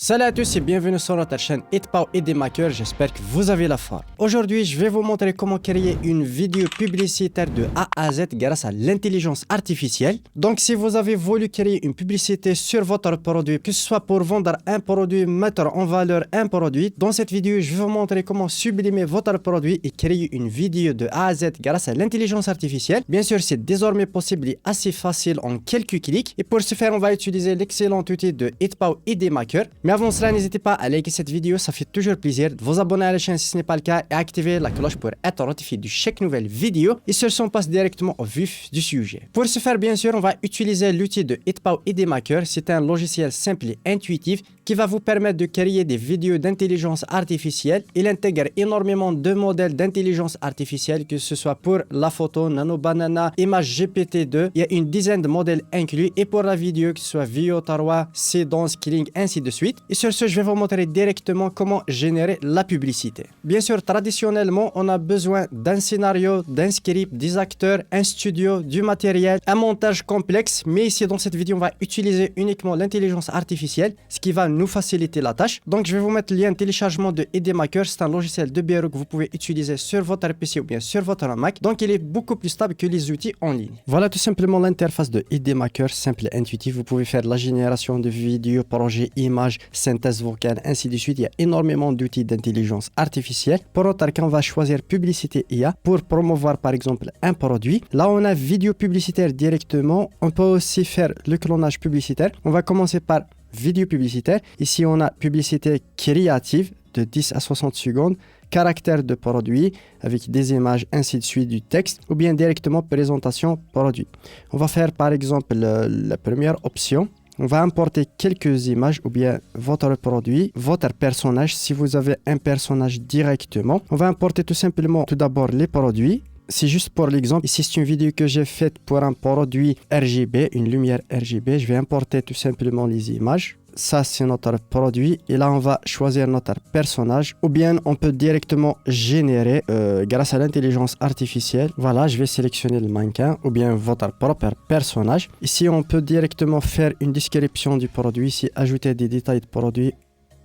Salut à tous et bienvenue sur notre chaîne Hitpao et des Makers, j'espère que vous avez la forme. Aujourd'hui, je vais vous montrer comment créer une vidéo publicitaire de A à Z grâce à l'intelligence artificielle. Donc si vous avez voulu créer une publicité sur votre produit, que ce soit pour vendre un produit, mettre en valeur un produit, dans cette vidéo, je vais vous montrer comment sublimer votre produit et créer une vidéo de A à Z grâce à l'intelligence artificielle. Bien sûr, c'est désormais possible et assez facile en quelques clics. Et pour ce faire, on va utiliser l'excellent outil de Hitpao et des Makers. Mais avant cela, n'hésitez pas à liker cette vidéo, ça fait toujours plaisir, de vous abonner à la chaîne si ce n'est pas le cas et activer la cloche pour être notifié de chaque nouvelle vidéo. Et sur ce, on passe directement au vif du sujet. Pour ce faire, bien sûr, on va utiliser l'outil de Hitpao et des Makers. C'est un logiciel simple et intuitif qui va vous permettre de créer des vidéos d'intelligence artificielle. Il intègre énormément de modèles d'intelligence artificielle, que ce soit pour la photo, Nano Banana, Image GPT-2. Il y a une dizaine de modèles inclus. Et pour la vidéo, que ce soit Veo, Tarwa, Seedance, Killing, ainsi de suite. Et sur ce, je vais vous montrer directement comment générer la publicité. Bien sûr, traditionnellement, on a besoin d'un scénario, d'un script, des acteurs, un studio, du matériel, un montage complexe. Mais ici, dans cette vidéo, on va utiliser uniquement l'intelligence artificielle, ce qui va nous faciliter la tâche. Donc, je vais vous mettre le lien de téléchargement de ID Maker. C'est un logiciel de bureau que vous pouvez utiliser sur votre PC ou bien sur votre Mac. Donc, il est beaucoup plus stable que les outils en ligne. Voilà tout simplement l'interface de ID Maker, simple et intuitif. Vous pouvez faire la génération de vidéos, projets, images, synthèse vocale, ainsi de suite. Il y a énormément d'outils d'intelligence artificielle. Pour notre cas, on va choisir publicité IA pour promouvoir par exemple un produit. Là, on a vidéo publicitaire directement. On peut aussi faire le clonage publicitaire. On va commencer par vidéo publicitaire. Ici, on a publicité créative de 10 à 60 secondes, caractère de produit avec des images, ainsi de suite, du texte, ou bien directement présentation produit. On va faire par exemple la première option. On va importer quelques images ou bien votre produit, votre personnage. Si vous avez un personnage directement, on va importer tout simplement tout d'abord les produits. C'est juste pour l'exemple. Ici, c'est une vidéo que j'ai faite pour un produit RGB, une lumière RGB. Je vais importer tout simplement les images. Ça, c'est notre produit. Et là, on va choisir notre personnage. Ou bien, on peut directement générer grâce à l'intelligence artificielle. Voilà, je vais sélectionner le mannequin ou bien votre propre personnage. Ici, on peut directement faire une description du produit. Ici, ajouter des détails de produit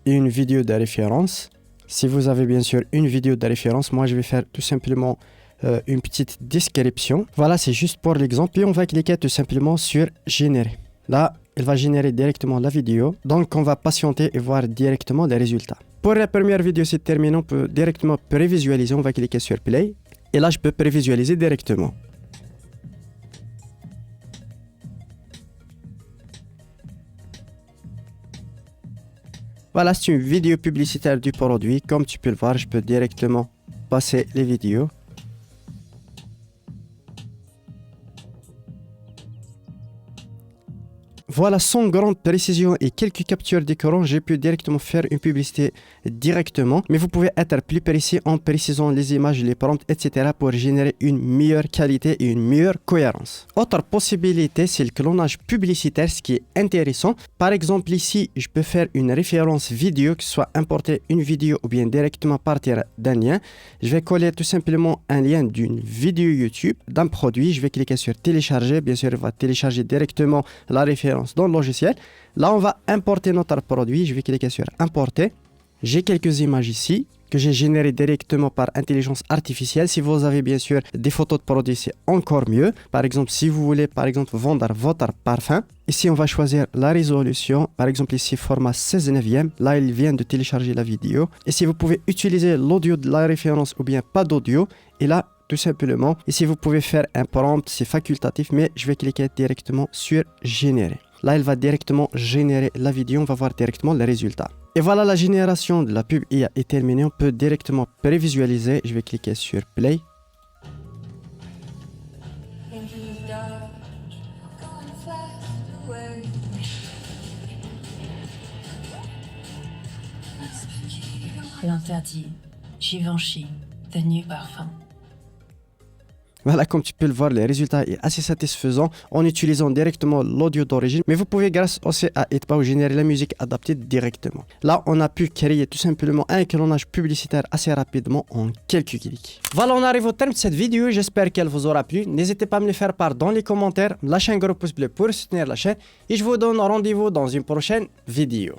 et une vidéo de référence. Si vous avez bien sûr une vidéo de référence, moi, je vais faire tout simplement une petite description. Voilà, c'est juste pour l'exemple. Et on va cliquer tout simplement sur générer. Là, il va générer directement la vidéo. Donc, on va patienter et voir directement les résultats. Pour la première vidéo, c'est terminé. On peut directement prévisualiser. On va cliquer sur Play. Et là, je peux prévisualiser directement. Voilà, c'est une vidéo publicitaire du produit. Comme tu peux le voir, je peux directement passer les vidéos. Voilà, sans grande précision et quelques captures d'écran, j'ai pu directement faire une publicité directement. Mais vous pouvez être plus précis en précisant les images, les prompts, etc. pour générer une meilleure qualité et une meilleure cohérence. Autre possibilité, c'est le clonage publicitaire, ce qui est intéressant. Par exemple, ici, je peux faire une référence vidéo, que ce soit importer une vidéo ou bien directement partir d'un lien. Je vais coller tout simplement un lien d'une vidéo YouTube, d'un produit. Je vais cliquer sur télécharger. Bien sûr, il va télécharger directement la référence dans le logiciel. Là, on va importer notre produit. Je vais cliquer sur importer. J'ai quelques images ici que j'ai générées directement par intelligence artificielle. Si vous avez bien sûr des photos de produits, c'est encore mieux. Par exemple, si vous voulez par exemple vendre votre parfum, ici on va choisir la résolution. Par exemple ici format 16:9. Là, il vient de télécharger la vidéo. Et si vous pouvez utiliser l'audio de la référence ou bien pas d'audio. Et là, tout simplement, ici vous pouvez faire un prompt, c'est facultatif, mais je vais cliquer directement sur générer. Là, il va directement générer la vidéo. On va voir directement les résultats. Et voilà, la génération de la pub IA est terminée. On peut directement prévisualiser. Je vais cliquer sur Play. L'interdit, Givenchy, The New Parfum. Voilà, comme tu peux le voir, le résultat est assez satisfaisant en utilisant directement l'audio d'origine. Mais vous pouvez, grâce aussi à Hitpao, générer la musique adaptée directement. Là, on a pu créer tout simplement un clonage publicitaire assez rapidement en quelques clics. Voilà, on arrive au terme de cette vidéo. J'espère qu'elle vous aura plu. N'hésitez pas à me le faire part dans les commentaires. Lâchez un gros pouce bleu pour soutenir la chaîne. Et je vous donne rendez-vous dans une prochaine vidéo.